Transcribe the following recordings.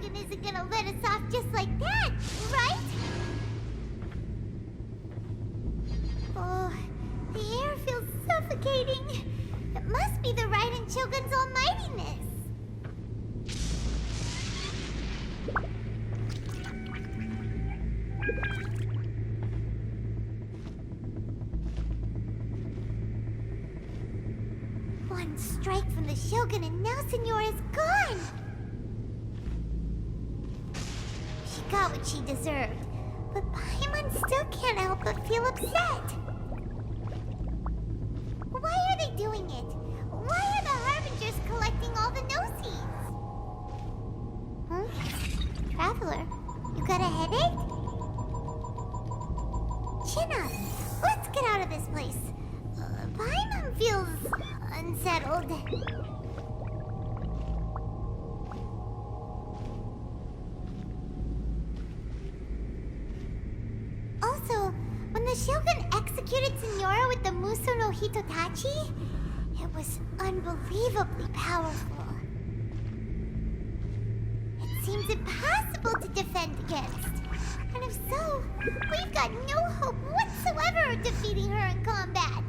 Shogun isn't gonna let us off just like that, right? Oh, the air feels suffocating. It must be the Raiden Shogun's almightiness. One strike from the Shogun and now Senora's gone! She got what she deserved, but Paimon still can't help but feel upset. Why are they doing it? Why are the Harbingers collecting all the no-seeds? Huh? Traveler, you got a headache? Chin up. Let's get out of this place. Paimon feels unsettled. Also, when the Shogun executed Senora with the Muso no Hitotachi, it was unbelievably powerful. It seems impossible to defend against. And if so, we've got no hope whatsoever of defeating her in combat.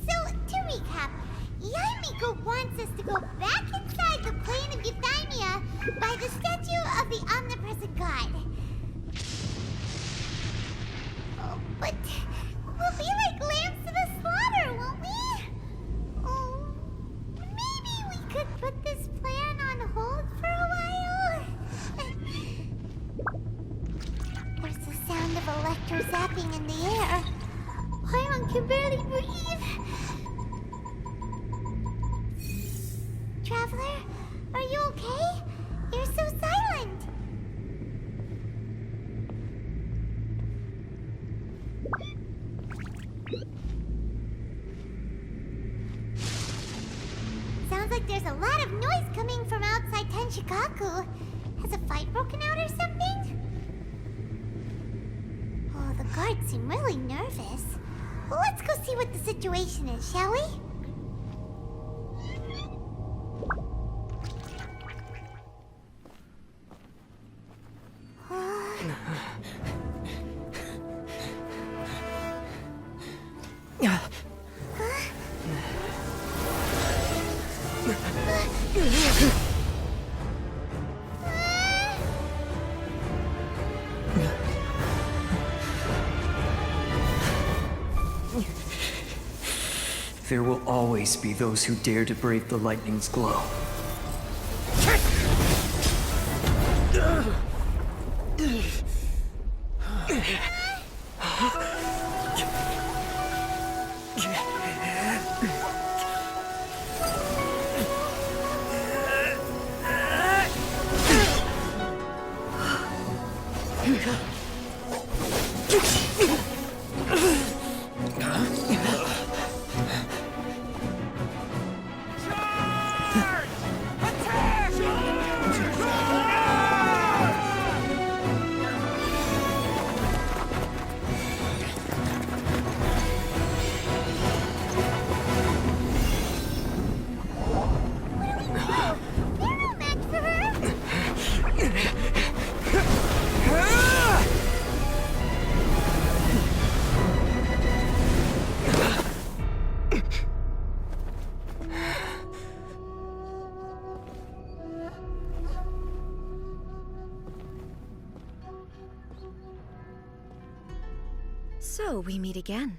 So, to recap, Yaimiko wants us to go back inside the plane of Euthymia by the statue of the omnipresent god. Oh, but we'll be like lambs to the slaughter, won't we? Oh, maybe we could put this plan on hold for a while? There's the sound of electro zapping in the air. Paimon can barely breathe. Traveler, are you okay? You're so silent. Sounds like there's a lot of noise coming from outside Tenshikaku. Has a fight broken out or something? Oh, the guards seem really nervous. Well, let's go see what the situation is, shall we? There will always be those who dare to brave the lightning's glow. So, we meet again.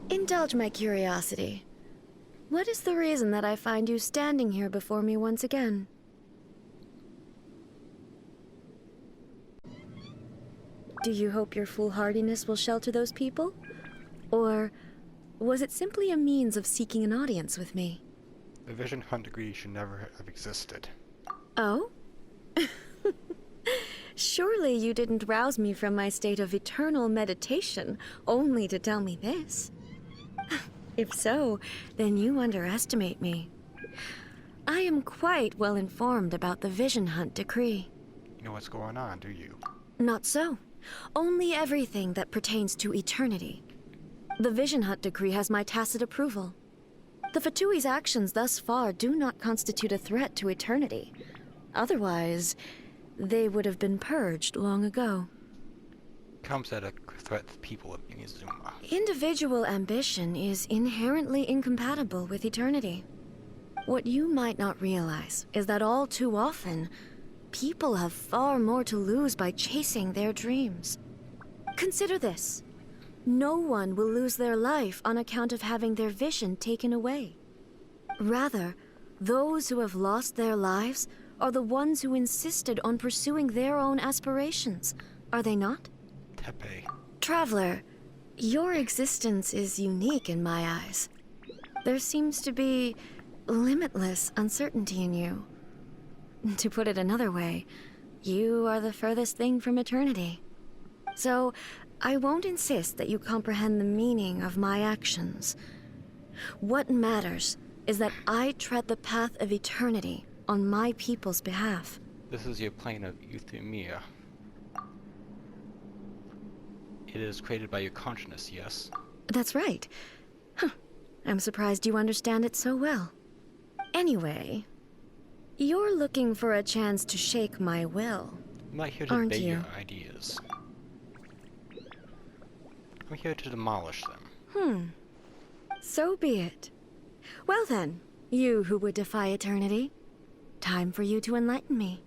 Indulge my curiosity. What is the reason that I find you standing here before me once again? Do you hope your foolhardiness will shelter those people? Or was it simply a means of seeking an audience with me? The Vision Hunt degree should never have existed. Oh? Surely you didn't rouse me from my state of eternal meditation only to tell me this. If so, then you underestimate me. I am quite well informed about the Vision Hunt decree. You know what's going on, do you? Not so. Only everything that pertains to eternity. The Vision Hunt decree has my tacit approval. The Fatui's actions thus far do not constitute a threat to eternity. Otherwise, they would have been purged long ago. Comes at a threat to the people of Inazuma. Individual ambition is inherently incompatible with eternity. What you might not realize is that all too often, people have far more to lose by chasing their dreams. Consider this. No one will lose their life on account of having their vision taken away. Rather, those who have lost their lives are the ones who insisted on pursuing their own aspirations, are they not? Tepe. Traveler, your existence is unique in my eyes. There seems to be limitless uncertainty in you. To put it another way, you are the furthest thing from eternity. So, I won't insist that you comprehend the meaning of my actions. What matters is that I tread the path of eternity on my people's behalf. This is your plane of euthymia. It is created by your consciousness, yes? That's right. Huh. I'm surprised you understand it so well. Anyway, you're looking for a chance to shake my will. I'm not here to Aren't debate you? your ideas. I'm here to demolish them. So be it. Well then, you who would defy eternity, time for you to enlighten me.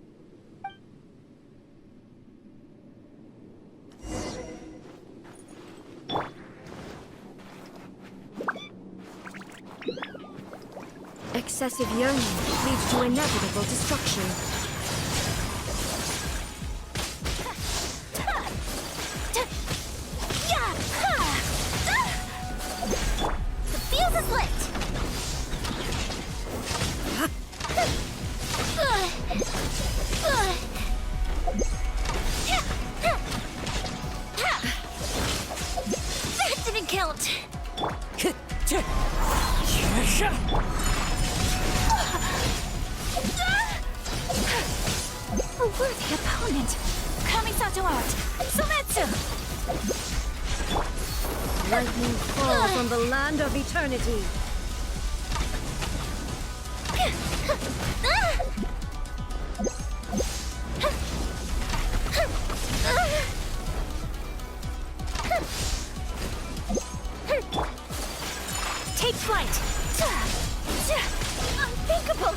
Excessive yearning leads to inevitable destruction. The fuse is lit! That didn't count! A worthy opponent! Kamisato art! Sumetsu! Lightning fall from the land of eternity. Take flight! Unthinkable!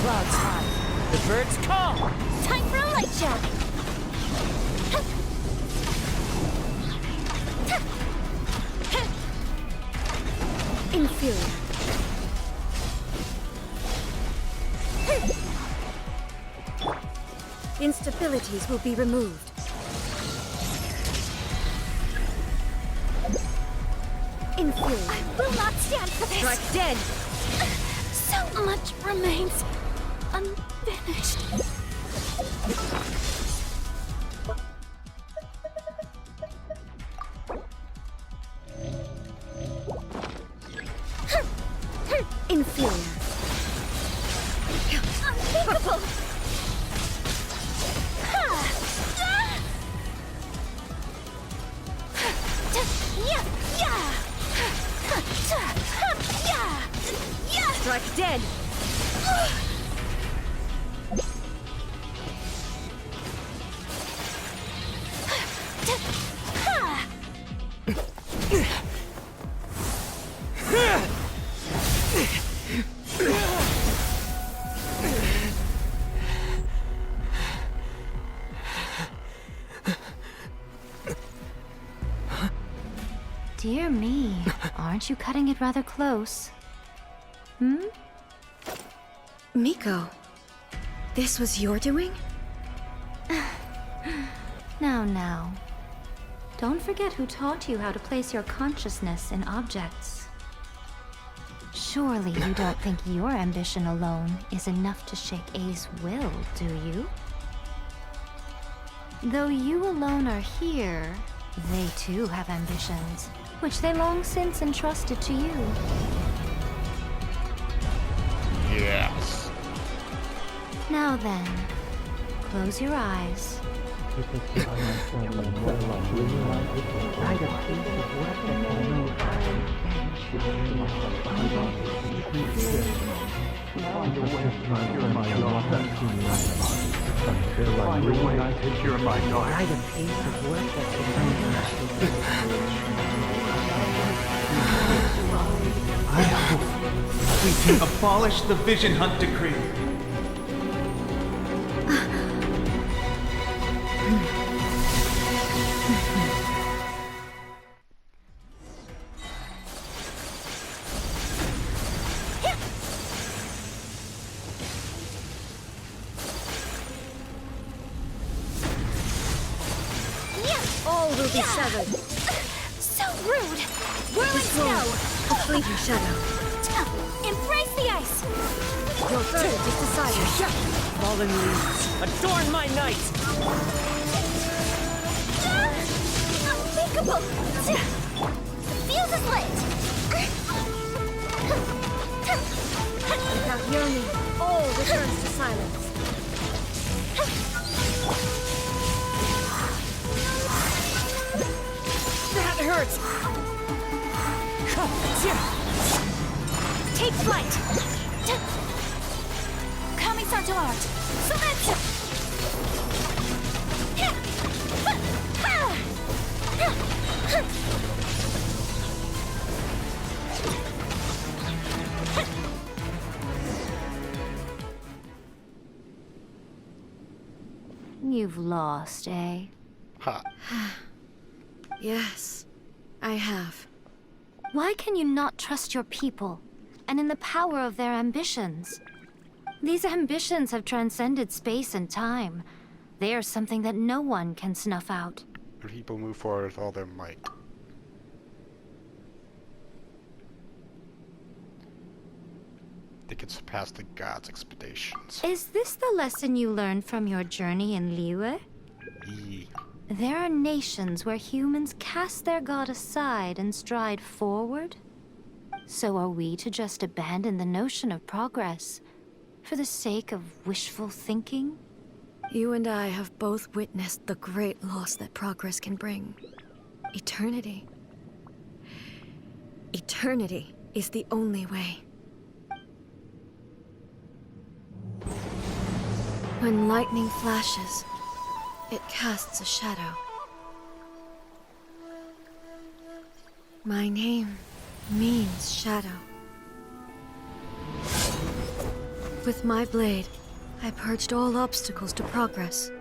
Clouds high. The birds call. Time for a light jab! Inferior. Instabilities will be removed. Inferior. I will not stand for this! Strike dead. So much remains unfinished. Inferior. Unthinkable! Strike dead. Dear me, aren't you cutting it rather close? Hmm? Miko, this was your doing? Now. Don't forget who taught you how to place your consciousness in objects. Surely you don't think your ambition alone is enough to shake A's will, do you? Though you alone are here, they too have ambitions, which they long since entrusted to you. Yes. Now then, close your eyes. I hope we can abolish the Vision Hunt Decree. All will be severed. So rude! Whirling snow! A fleeting shadow. Embrace the ice! Your verdict is decided. Fallen leaves, adorn my night! Unthinkable! The fuse is lit! Without yearning, all returns to silence. That hurts! Take flight! Commissar to art! Select! You've lost, eh? Ha. Yes, I have. Why can you not trust your people, and in the power of their ambitions? These ambitions have transcended space and time. They are something that no one can snuff out. The people move forward with all their might. They can surpass the gods' expectations. Is this the lesson you learned from your journey in Liyue? Yee. There are nations where humans cast their god aside and stride forward. So are we to just abandon the notion of progress for the sake of wishful thinking? You and I have both witnessed the great loss that progress can bring. Eternity. Eternity is the only way. When lightning flashes, it casts a shadow. My name means shadow. With my blade, I purged all obstacles to progress.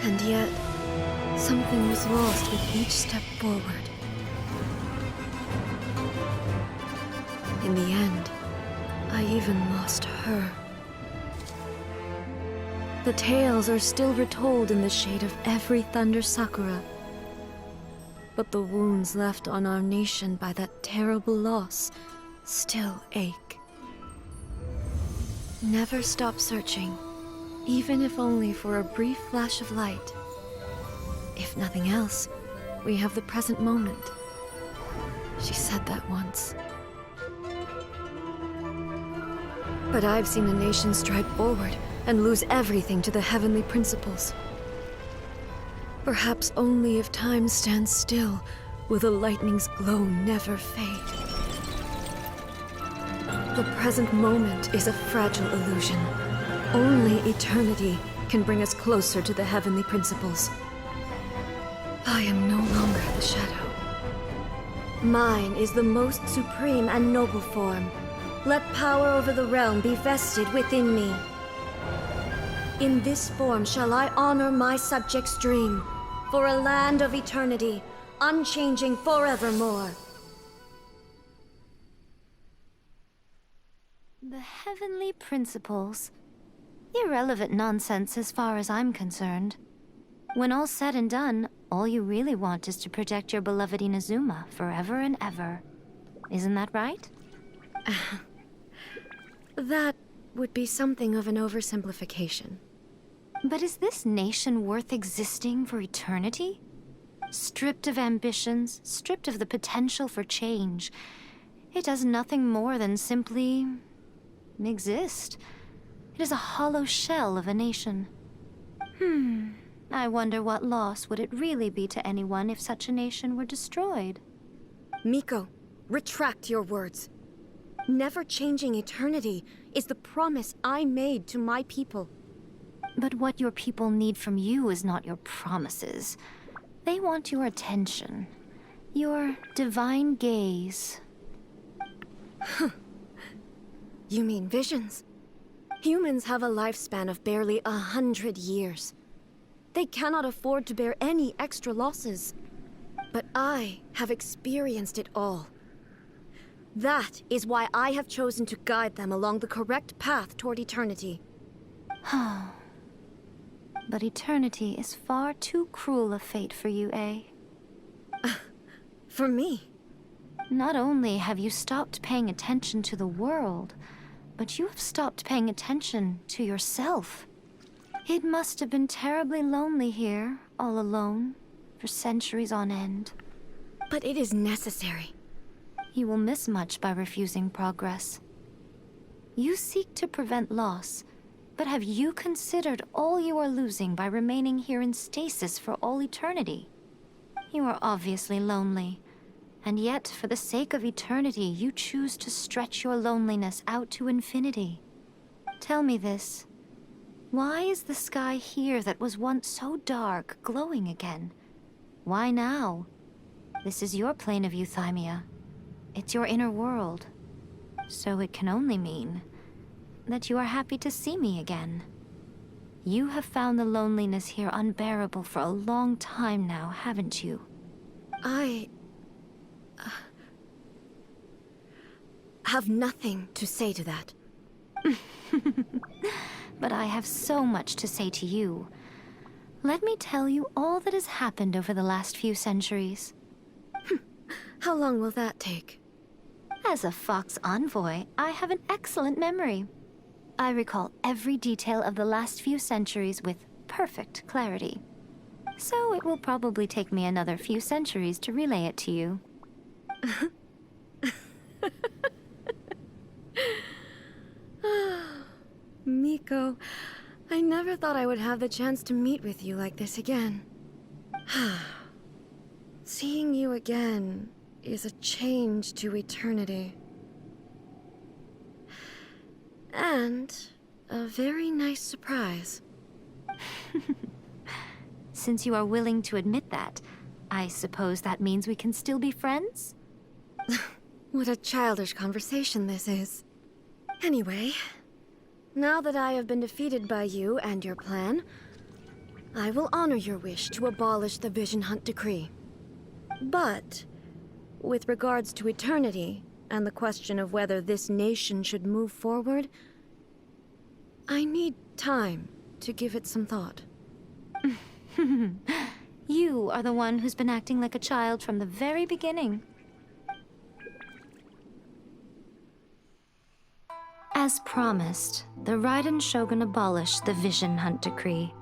And yet, something was lost with each step forward. In the end, I even lost her. The tales are still retold in the shade of every Thunder Sakura. But the wounds left on our nation by that terrible loss still ache. Never stop searching, even if only for a brief flash of light. If nothing else, we have the present moment. She said that once. But I've seen a nation stride forward and lose everything to the heavenly principles. Perhaps only if time stands still will the lightning's glow never fade. The present moment is a fragile illusion. Only eternity can bring us closer to the heavenly principles. I am no longer the shadow. Mine is the most supreme and noble form. Let power over the realm be vested within me. In this form shall I honor my subjects' dream, for a land of eternity, unchanging forevermore. The heavenly principles. Irrelevant nonsense as far as I'm concerned. When all's said and done, all you really want is to protect your beloved Inazuma forever and ever. Isn't that right? That would be something of an oversimplification. But is this nation worth existing for eternity? Stripped of ambitions, stripped of the potential for change, it does nothing more than simply exist. It is a hollow shell of a nation. I wonder what loss would it really be to anyone if such a nation were destroyed? Miko, retract your words. Never changing eternity is the promise I made to my people. But what your people need from you is not your promises. They want your attention. Your divine gaze. You mean visions? Humans have a lifespan of barely 100 years. They cannot afford to bear any extra losses. But I have experienced it all. That is why I have chosen to guide them along the correct path toward eternity. But eternity is far too cruel a fate for you, eh? For me? Not only have you stopped paying attention to the world, but you have stopped paying attention to yourself. It must have been terribly lonely here, all alone, for centuries on end. But it is necessary. You will miss much by refusing progress. You seek to prevent loss, but have you considered all you are losing by remaining here in stasis for all eternity? You are obviously lonely, and yet for the sake of eternity, you choose to stretch your loneliness out to infinity. Tell me this. Why is the sky here that was once so dark glowing again? Why now? This is your plane of euthymia. It's your inner world. So it can only mean that you are happy to see me again. You have found the loneliness here unbearable for a long time now, haven't you? I have nothing to say to that. But I have so much to say to you. Let me tell you all that has happened over the last few centuries. How long will that take? As a Fox envoy, I have an excellent memory. I recall every detail of the last few centuries with perfect clarity. So it will probably take me another few centuries to relay it to you. Miko, I never thought I would have the chance to meet with you like this again. Seeing you again is a change to eternity. And a very nice surprise. Since you are willing to admit that, I suppose that means we can still be friends? What a childish conversation this is. Anyway, now that I have been defeated by you and your plan, I will honor your wish to abolish the Vision Hunt Decree. But, with regards to eternity, and the question of whether this nation should move forward, I need time to give it some thought. You are the one who's been acting like a child from the very beginning. As promised, the Raiden Shogun abolished the Vision Hunt Decree.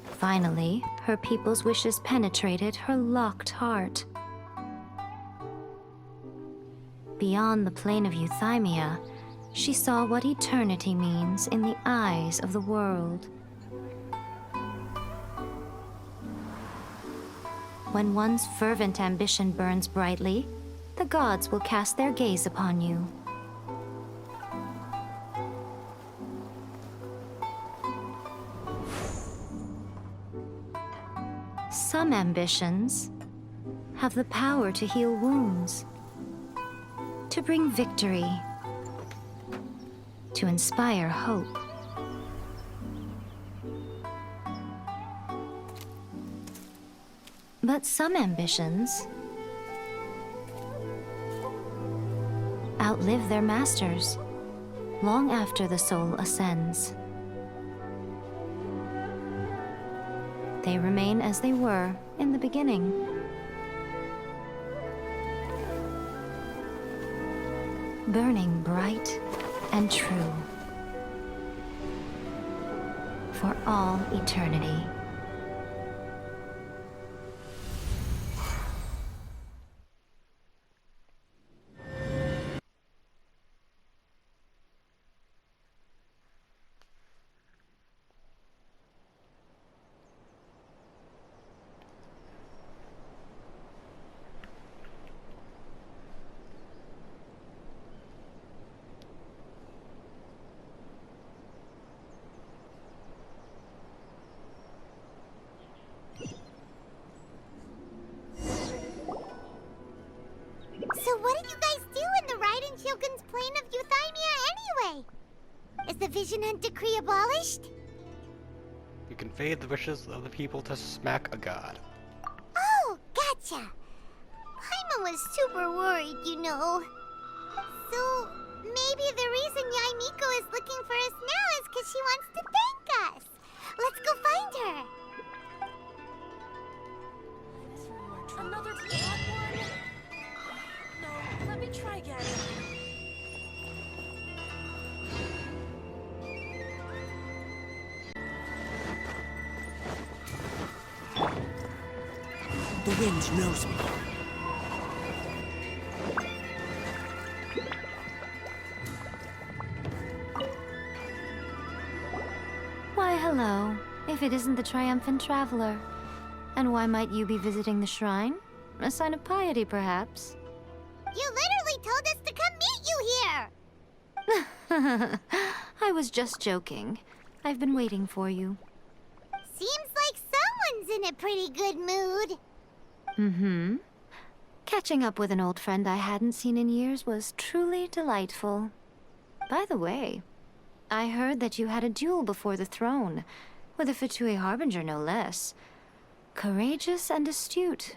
Finally, her people's wishes penetrated her locked heart. Beyond the plane of euthymia, she saw what eternity means in the eyes of the world. When one's fervent ambition burns brightly, the gods will cast their gaze upon you. Some ambitions have the power to heal wounds, to bring victory, to inspire hope. But some ambitions outlive their masters long after the soul ascends. They remain as they were in the beginning. Burning bright and true. For all eternity. So what did you guys do in the Raiden Shogun's plane of Euthymia anyway? Is the Vision Hunt decree abolished? You conveyed the wishes of the people to smack a god. Oh, gotcha. Paimon was super worried, you know. So maybe the reason Yaimiko is looking for us now is because she wants to thank us. Let's go find her. Another bad one? No, let me try again. The wind knows me. Why, hello. If it isn't the triumphant traveler. And why might you be visiting the shrine? A sign of piety, perhaps? You literally told us to come meet you here. I was just joking. I've been waiting for you. Seems like someone's in a pretty good mood. Mm-hmm. Catching up with an old friend I hadn't seen in years was truly delightful. By the way, I heard that you had a duel before the throne, with a Fatui Harbinger no less. Courageous and astute.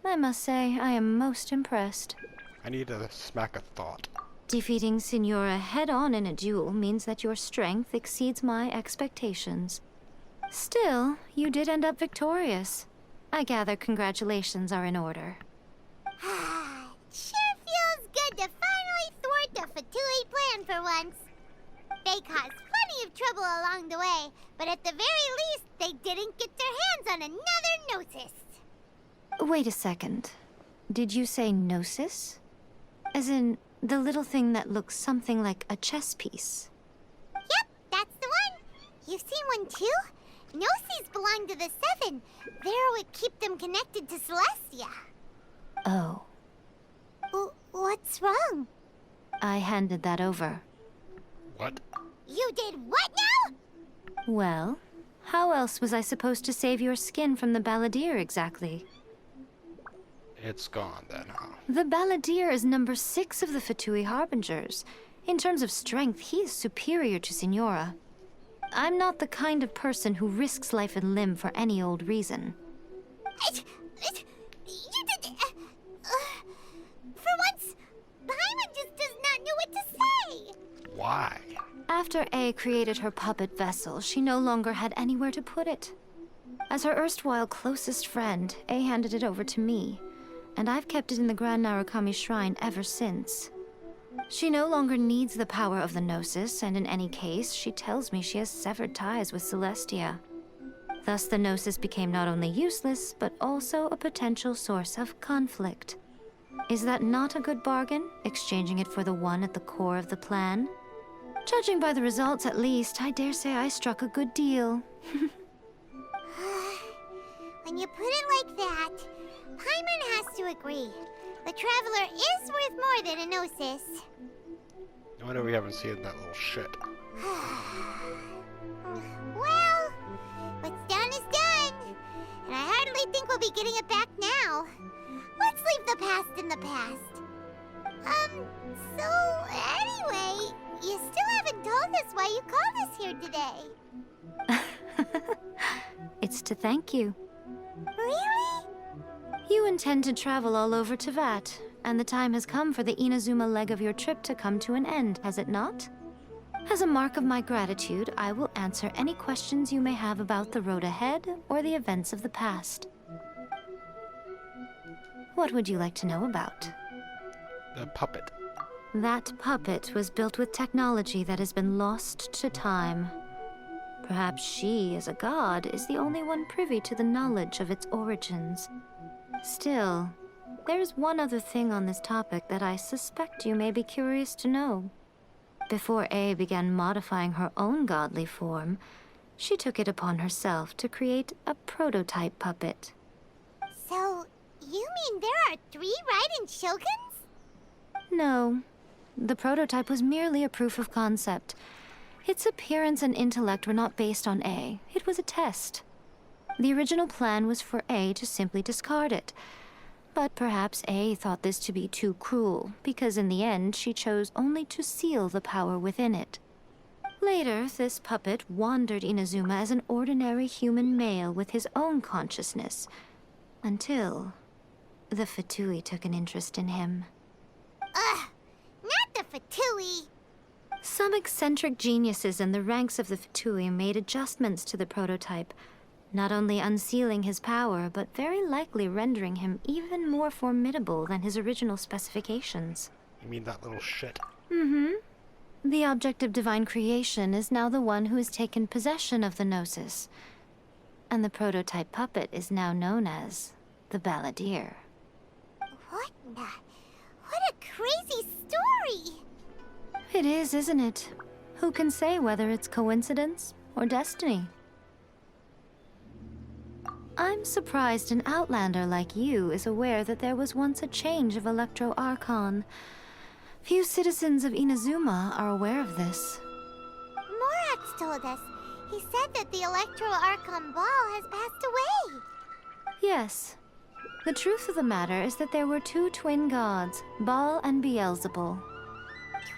I must say, I am most impressed. I need to smack a thought. Defeating Signora head-on in a duel means that your strength exceeds my expectations. Still, you did end up victorious. I gather congratulations are in order. Sure feels good to finally thwart the Fatui plan for once. They caused plenty of trouble along the way, but at the very least, they didn't get their hands on another Gnosis. Wait a second. Did you say Gnosis? As in, the little thing that looks something like a chess piece? Yep, that's the one. You've seen one too? Gnosis belong to the Seven. They're what keep them connected to Celestia. Oh. What's wrong? I handed that over. What? You did what now? Well, how else was I supposed to save your skin from the Balladeer exactly? It's gone then, huh? The Balladeer is number 6 of the Fatui Harbingers. In terms of strength, he is superior to Signora. I'm not the kind of person who risks life and limb for any old reason. You did... for once, Paimon just does not know what to say. Why? After A created her puppet vessel, she no longer had anywhere to put it. As her erstwhile closest friend, A handed it over to me, and I've kept it in the Grand Narukami Shrine ever since. She no longer needs the power of the Gnosis, and in any case, she tells me she has severed ties with Celestia. Thus, the Gnosis became not only useless, but also a potential source of conflict. Is that not a good bargain, exchanging it for the one at the core of the plan? Judging by the results, at least, I dare say I struck a good deal. When you put it like that, Paimon has to agree. The Traveler is worth more than a Gnosis. No wonder we haven't seen that little shit. Well, what's done is done. And I hardly think we'll be getting it back now. Let's leave the past in the past. So anyway, you still haven't told us why you called us here today. It's to thank you. Really? You intend to travel all over Teyvat, and the time has come for the Inazuma leg of your trip to come to an end, has it not? As a mark of my gratitude, I will answer any questions you may have about the road ahead or the events of the past. What would you like to know about? The puppet. That puppet was built with technology that has been lost to time. Perhaps she, as a god, is the only one privy to the knowledge of its origins. Still, there is one other thing on this topic that I suspect you may be curious to know. Before A began modifying her own godly form, she took it upon herself to create a prototype puppet. So, you mean there are 3 Raiden Shoguns? No. The prototype was merely a proof of concept. Its appearance and intellect were not based on A. It was a test. The original plan was for A to simply discard it. But perhaps A thought this to be too cruel, because in the end she chose only to seal the power within it. Later, this puppet wandered Inazuma as an ordinary human male with his own consciousness, until the Fatui took an interest in him. Ugh, not the Fatui. Some eccentric geniuses in the ranks of the Fatui made adjustments to the prototype, not only unsealing his power, but very likely rendering him even more formidable than his original specifications. You mean that little shit? Mm-hmm. The object of divine creation is now the one who has taken possession of the Gnosis, and the prototype puppet is now known as the Balladeer. What a crazy story! It is, isn't it? Who can say whether it's coincidence or destiny? I'm surprised an outlander like you is aware that there was once a change of Electro Archon. Few citizens of Inazuma are aware of this. Morax told us. He said that the Electro Archon Ball has passed away. Yes. The truth of the matter is that there were 2 twin gods, Baal and Beelzebul.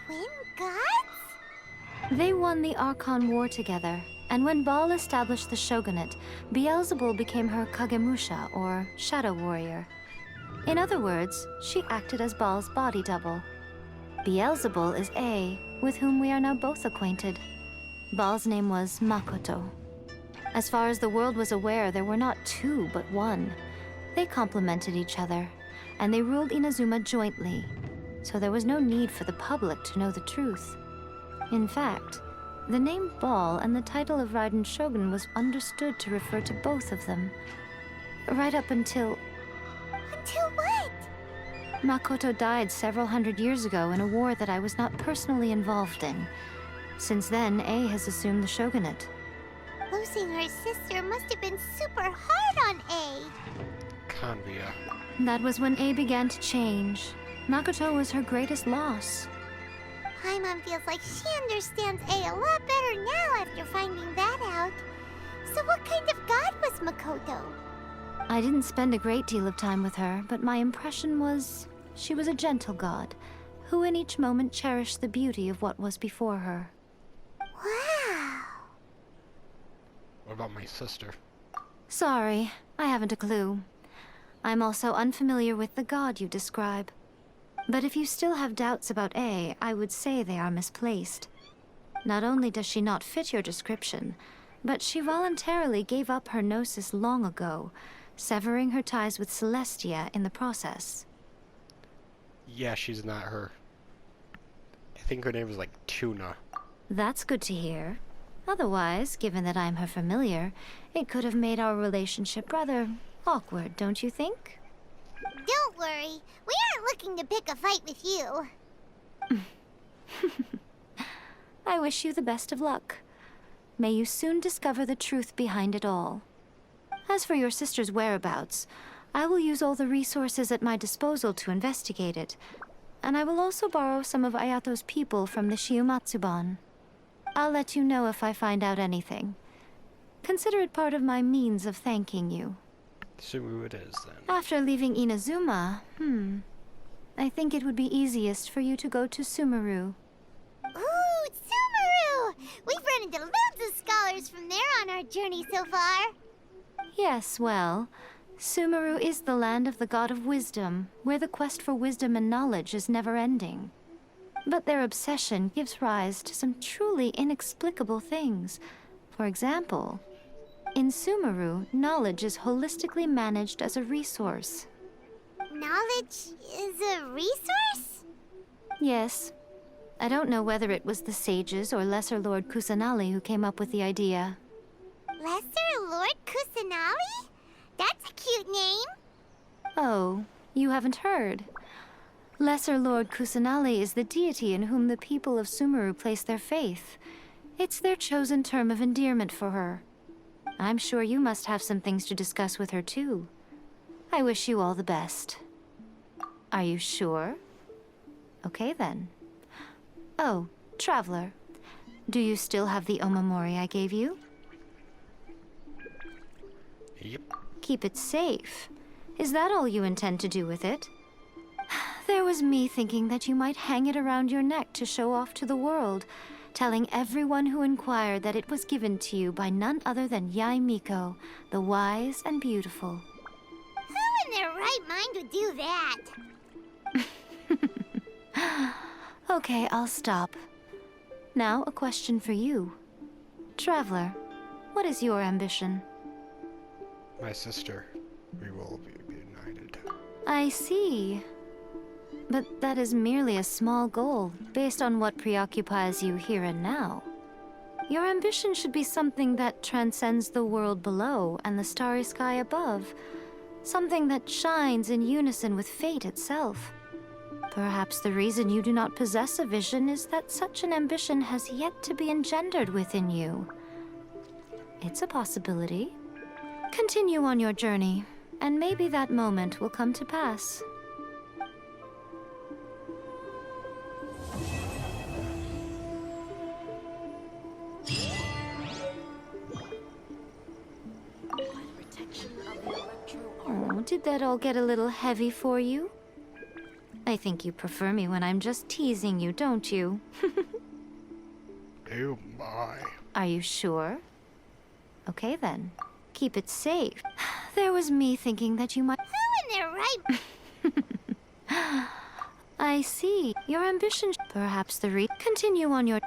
Twin gods? They won the Archon War together, and when Baal established the shogunate, Beelzebul became her Kagemusha, or shadow warrior. In other words, she acted as Baal's body double. Beelzebul is A, with whom we are now both acquainted. Baal's name was Makoto. As far as the world was aware, there were not 2, but 1. They complemented each other, and they ruled Inazuma jointly, so there was no need for the public to know the truth. In fact, the name Baal and the title of Raiden Shogun was understood to refer to both of them. Right up until... Until what? Makoto died several hundred years ago in a war that I was not personally involved in. Since then, A has assumed the shogunate. Losing her sister must have been super hard on A. Convia. That was when A began to change. Makoto was her greatest loss. Paimon feels like she understands A a lot better now after finding that out. So what kind of god was Makoto? I didn't spend a great deal of time with her, but my impression was she was a gentle god, who in each moment cherished the beauty of what was before her. Wow. What about my sister? Sorry, I haven't a clue. I'm also unfamiliar with the god you describe. But if you still have doubts about A, I would say they are misplaced. Not only does she not fit your description, but she voluntarily gave up her gnosis long ago, severing her ties with Celestia in the process. Yeah, she's not her. I think her name is like Tuna. That's good to hear. Otherwise, given that I'm her familiar, it could have made our relationship rather awkward, don't you think? Don't worry. We aren't looking to pick a fight with you. I wish you the best of luck. May you soon discover the truth behind it all. As for your sister's whereabouts, I will use all the resources at my disposal to investigate it, and I will also borrow some of Ayato's people from the Shiumatsuban. I'll let you know if I find out anything. Consider it part of my means of thanking you. Sumu it is, then. After leaving Inazuma, I think it would be easiest for you to go to Sumeru. Ooh, Sumeru! We've run into loads of scholars from there on our journey so far. Yes, well, Sumeru is the land of the god of wisdom, where the quest for wisdom and knowledge is never-ending. But their obsession gives rise to some truly inexplicable things. For example, in Sumeru, knowledge is holistically managed as a resource. Knowledge is a resource? Yes. I don't know whether it was the sages or Lesser Lord Kusanali who came up with the idea. Lesser Lord Kusanali? That's a cute name. Oh, you haven't heard. Lesser Lord Kusanali is the deity in whom the people of Sumeru place their faith. It's their chosen term of endearment for her. I'm sure you must have some things to discuss with her too. I wish you all the best. Are you sure? Okay then. Oh, Traveler. Do you still have the Omamori I gave you? Yep. Keep it safe. Is that all you intend to do with it? There was me thinking that you might hang it around your neck to show off to the world, telling everyone who inquired that it was given to you by none other than Yae Miko, the wise and beautiful. Who in their right mind would do that? Okay, I'll stop. Now, a question for you. Traveler, what is your ambition? My sister. We will be united. I see. But that is merely a small goal, based on what preoccupies you here and now. Your ambition should be something that transcends the world below and the starry sky above. Something that shines in unison with fate itself. Perhaps the reason you do not possess a vision is that such an ambition has yet to be engendered within you. It's a possibility. Continue on your journey, and maybe that moment will come to pass. Oh, did that all get a little heavy for you? I think you prefer me when I'm just teasing you, don't you? Oh my. Are you sure? Okay then. Keep it safe. There was me thinking that you might... Who in their right... I see. Your ambition... Perhaps the Continue on your...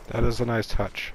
That is a nice touch.